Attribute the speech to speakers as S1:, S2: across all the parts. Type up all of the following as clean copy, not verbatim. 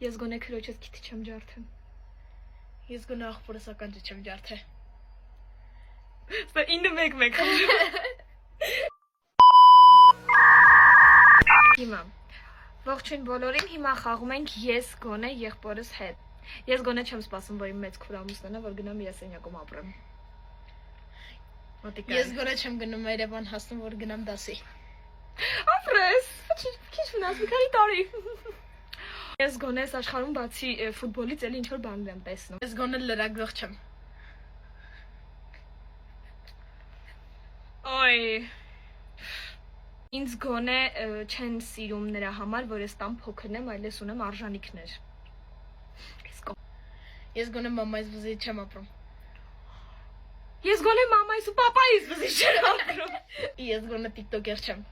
S1: Ես գոնե քրոջս քիթ չեմ ջարդեմ։
S2: Ես գոնե աղբորս ականջը չեմ ջարդե։
S1: Սա ինը մեկ Հիմա ողջույն բոլորին, հիմա խաղում ենք ես գոնե եղբորս հետ։ Ես գոնե չեմ սպասում, որ իմ մեծ քուրամուսնանա, որ գնամ իր սենյակում ապրեմ։
S2: Ես գոնե չեմ գնում Երևան հասնում, որ գնամ դասի։
S1: Ապրես, քիչ մնաց մի քանի տարի։ Ես գոնե այս աշխարհում բացի ֆուտբոլից էլ ինչ-որ բան եմ տեսնում։
S2: Ես գոնե լրագրող չեմ։
S1: Օй Ինձ գոնե չեն սիրում նրա համար, որ ես տան փոքրն եմ, այլ ես ունեմ արժանիքներ։
S2: Ես գոնե մամայիս վզի չեմ ապրում։
S1: Ես գոնե մամայիս ու պապայիս վզի չեմ ապրում։
S2: Ես գոնե տիկտոկեր չեմ։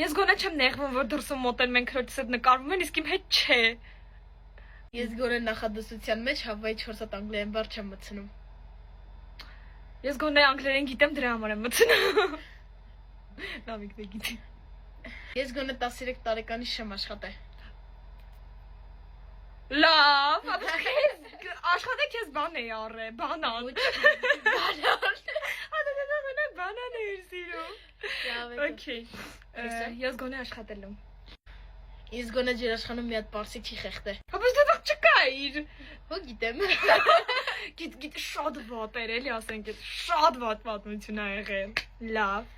S1: Ես գոնե չեմ նեղվում, որ դրսում մոտեն մենք քրոջս հետ նկարվում են, իսկ իմ հետ չէ։
S2: Ես գոնե նախադասության մեջ Հավայի 4 հատ անգլերեն բառ չեմ մտցնում։
S1: Ես գոնե անգլերեն գիտեմ, դրա համար եմ մտցնում։ Նավիկ դե գիտի։
S2: Ես գոնե 13 տարեկանից չեմ աշխատել։
S1: Լավ, աշխատեք ես բան էի առել, բանան։ Բանան էի սիրում։ Okay։ Ես գոնե աշխատել եմ։
S2: Ես գոնե ջերաշխանում մի հատ պարսիքի խեղդ է։
S1: Բայց դա չկայր։
S2: Հո գիտեմ։
S1: Գիտ շատ վատ էր, էլի ասենք, շատ վատ պատմություն ա եղել։ Լավ։